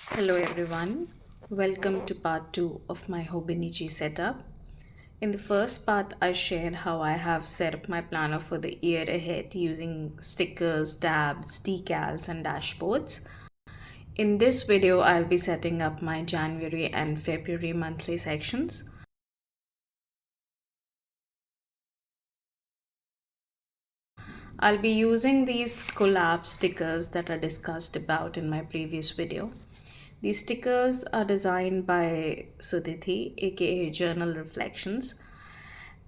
Hello everyone, welcome to part 2 of my Hobonichi setup. In the first part, I shared how I have set up my planner for the year ahead using stickers, tabs, decals, and dashboards. In this video, I'll be setting up my January and February monthly sections. I'll be using these collab stickers that I discussed about in my previous video. These stickers are designed by Sudhiti, aka Journal Reflections,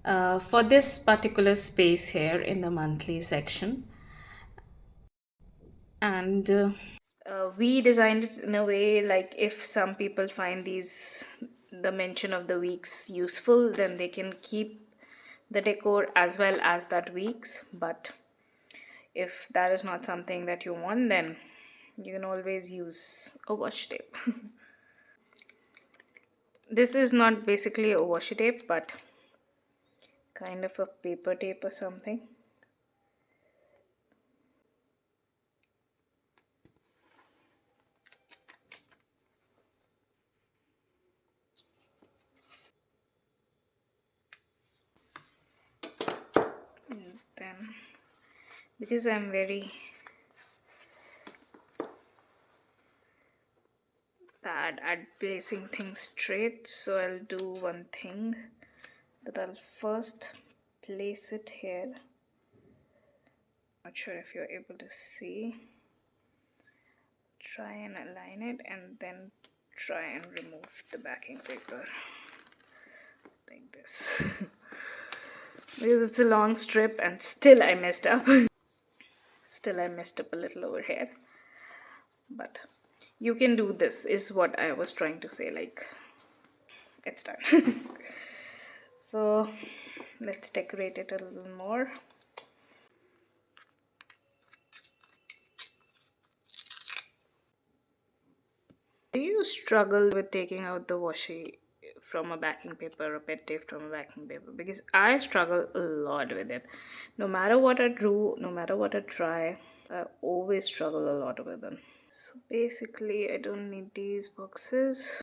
for this particular space here in the monthly section. And we designed it in a way like if some people find the mention of the weeks useful, then they can keep the decor as well as that weeks. But if that is not something that you want, then you can always use a washi tape. This is not basically a washi tape, but kind of a paper tape or something. And then, because I'm very bad at placing things straight, so I'll do one thing, that I'll first place it here. Not sure if you're able to see. Try and align it and then try and remove the backing paper like this. Because it's a long strip and still I messed up. Still I messed up a little over here. But you can do this, is what I was trying to say. Like, it's done. So let's decorate it a little more. Do you struggle with taking out the washi from a backing paper or pet tape from a backing paper? Because I struggle a lot with it. No matter what I do, no matter what I try, I always struggle a lot with them. So basically I don't need these boxes.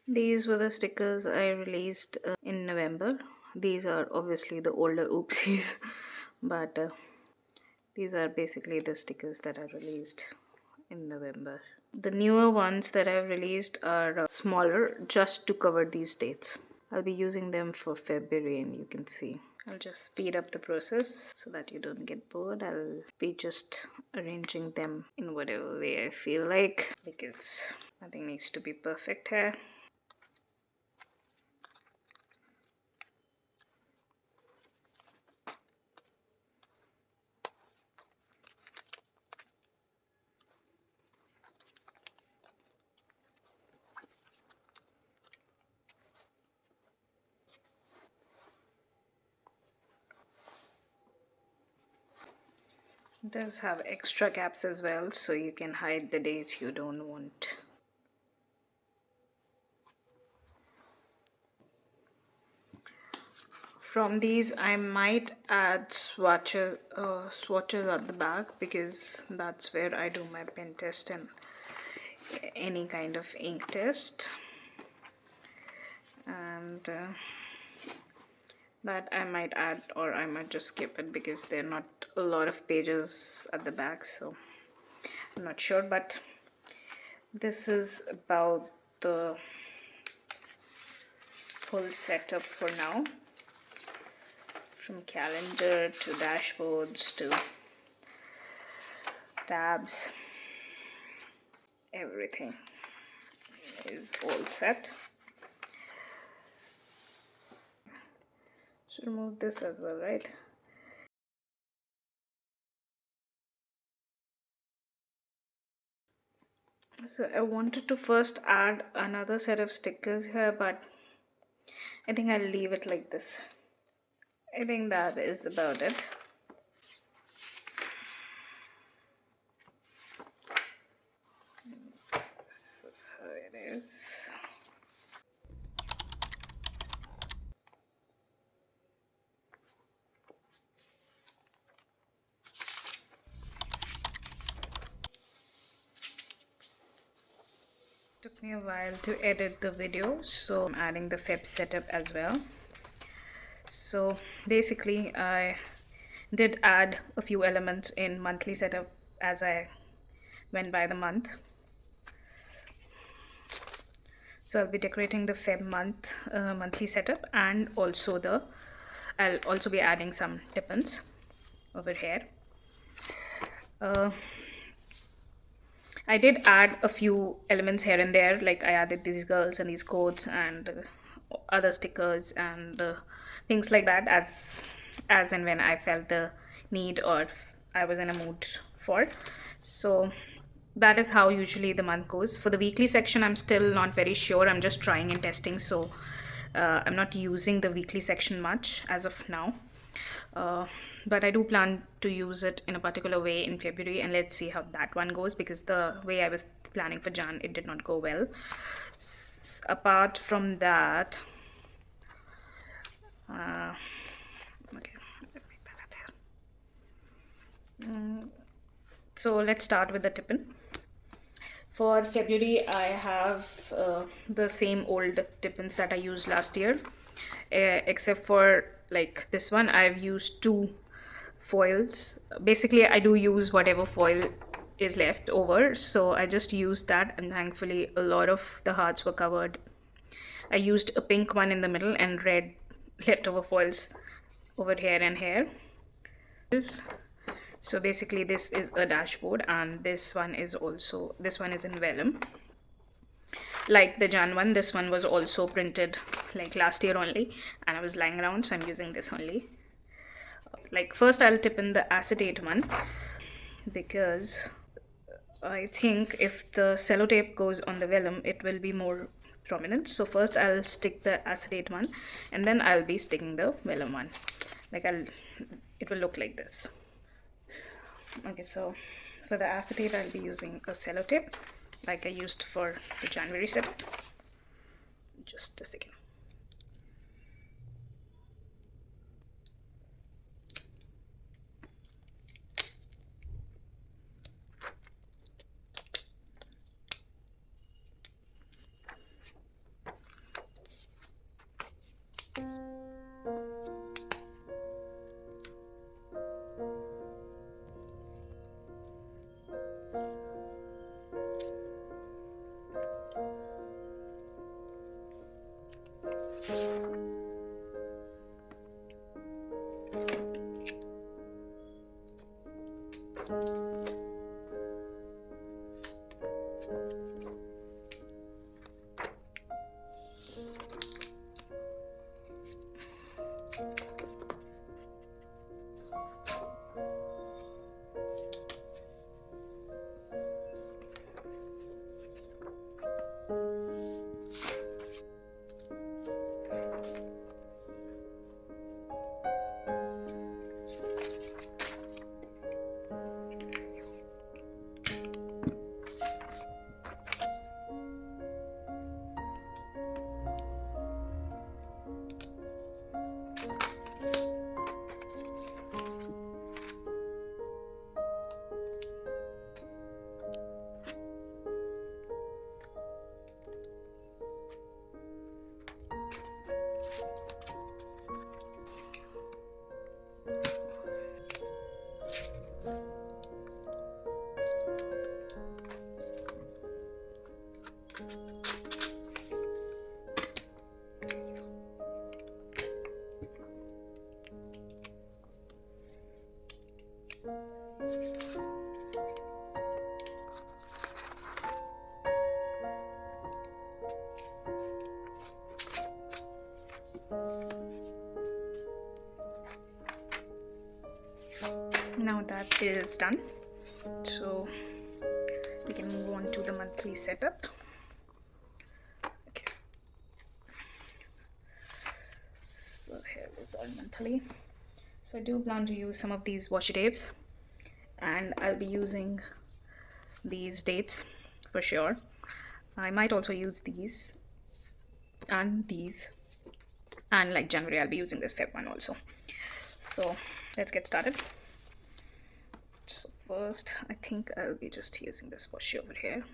These were the stickers I released in November. These are obviously the older oopsies, but these are basically the stickers that I released in November. The newer ones that I've released are smaller, just to cover these dates. I'll be using them for February, and you can see. I'll just speed up the process so that you don't get bored. I'll be just arranging them in whatever way I feel like, because nothing needs to be perfect here. It does have extra caps as well, so you can hide the dates you don't want. From these I might add swatches at the back, because that's where I do my pen test and any kind of ink test. And that I might add, or I might just skip it because there are not a lot of pages at the back, so I'm not sure. But this is about the full setup for now, from calendar to dashboards to tabs. Everything is all set. Should remove this as well, right? So I wanted to first add another set of stickers here, but I think I'll leave it like this. I think that is about it. This is how it is. Took me a while to edit the video, so I'm adding the Feb setup as well. So basically I did add a few elements in monthly setup as I went by the month. So I'll be decorating the Feb month monthly setup, and also I'll also be adding some dip-ins over here. I did add a few elements here and there, like I added these girls and these coats and other stickers and things like that as and when I felt the need or I was in a mood for. So that is how usually the month goes. For the weekly section, I'm still not very sure. I'm just trying and testing, so I'm not using the weekly section much as of now. But I do plan to use it in a particular way in February, and let's see how that one goes, because the way I was planning for Jan, it did not go well. Apart from that, okay, let me put it here. So let's start with the tip-in. For February, I have the same old tip-ins that I used last year, except for like this one. I've used two foils. Basically, I do use whatever foil is left over, so I just used that, and thankfully a lot of the hearts were covered. I used a pink one in the middle and red leftover foils over here and here. So basically this is a dashboard, and this one is in vellum. Like the Jan one, this one was also printed like last year only, and I was lying around, so I'm using this only. Like first I'll tip in the acetate one, because I think if the sellotape goes on the vellum, it will be more prominent. So first I'll stick the acetate one, and then I'll be sticking the vellum one. Like it will look like this. Okay, so for the acetate, I'll be using a sellotape like I used for the January setup. Just a second. Now that is done, so you can move on to the monthly setup. Okay. So here is our monthly. So I do plan to use some of these washi tapes, and I'll be using these dates for sure. I might also use these and these, and like January I'll be using this Feb one also. So let's get started. So first I think I'll be just using this washi over here.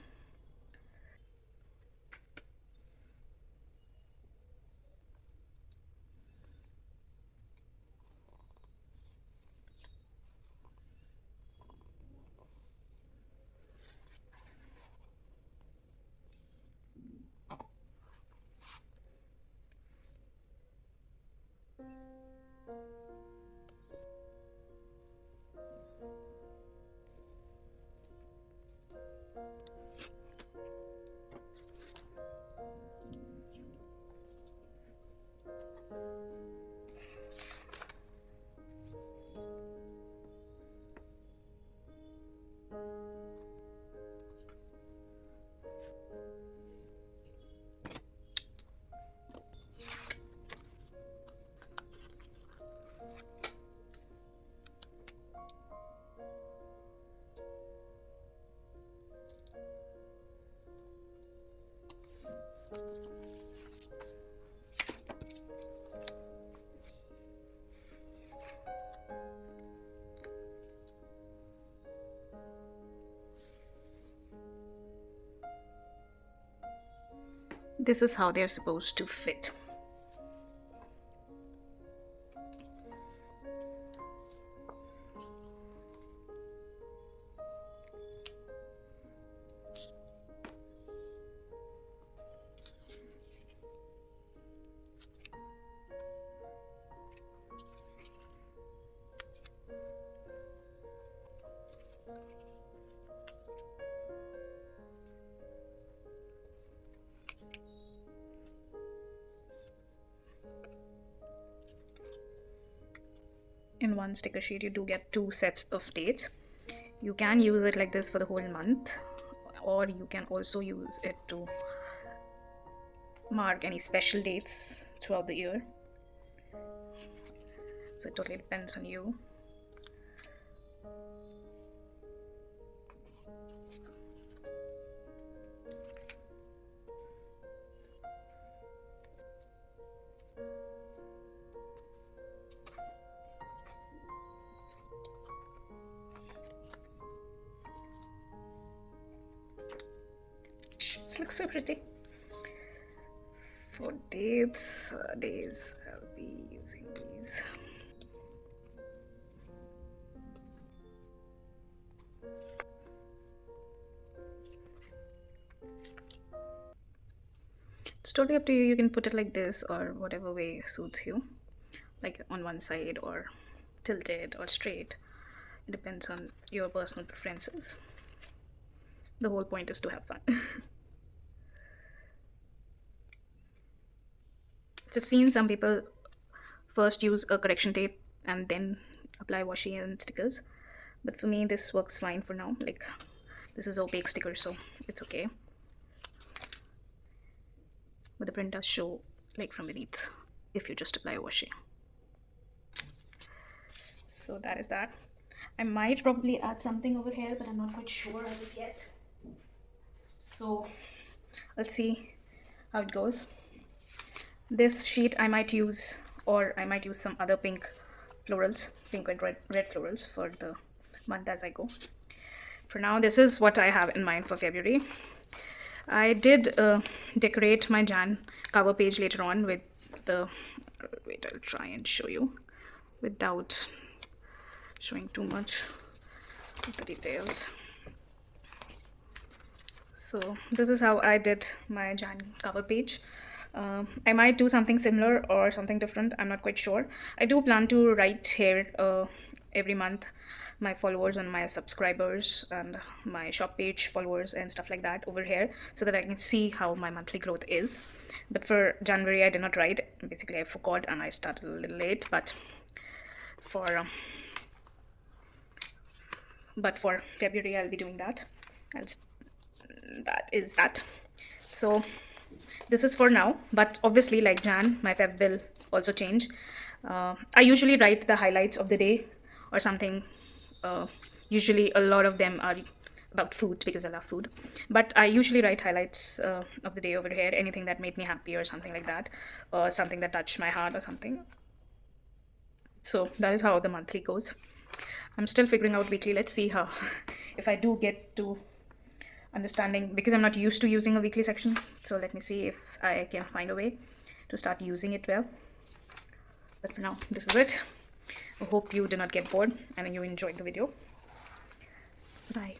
This is how they're supposed to fit. In one sticker sheet you do get 2 sets of dates. You can use it like this for the whole month, or you can also use it to mark any special dates throughout the year. So it totally depends on you. This looks so pretty. For days, I'll be using these. It's totally up to you. You can put it like this or whatever way suits you, like on one side or tilted or straight. It depends on your personal preferences. The whole point is to have fun. I've seen some people first use a correction tape and then apply washi and stickers, but for me this works fine for now. Like, this is opaque sticker, so it's okay, but the print does show like from beneath if you just apply washi. So that is that. I might probably add something over here, but I'm not quite sure as of yet, so let's see how it goes. This sheet I might use, or I might use some other pink florals, pink and red florals for the month as I go. For now, this is what I have in mind for February. I did decorate my Jan cover page later on with the, wait, I'll try and show you without showing too much of the details. So this is how I did my Jan cover page. I might do something similar or something different, I'm not quite sure. I do plan to write here every month my followers and my subscribers and my shop page followers and stuff like that over here, so that I can see how my monthly growth is. But for January I did not write. Basically I forgot and I started a little late, but for February I'll be doing that. that is that. So this is for now, but obviously, like Jan, my Feb will also change. I usually write the highlights of the day or something. Usually a lot of them are about food because I love food, but I usually write highlights of the day over here, anything that made me happy or something like that, or something that touched my heart or something. So that is how the monthly goes. I'm still figuring out weekly. Let's see how if I do get to understanding, because I'm not used to using a weekly section. So let me see if I can find a way to start using it well. But for now, this is it. I hope you did not get bored and you enjoyed the video. Bye.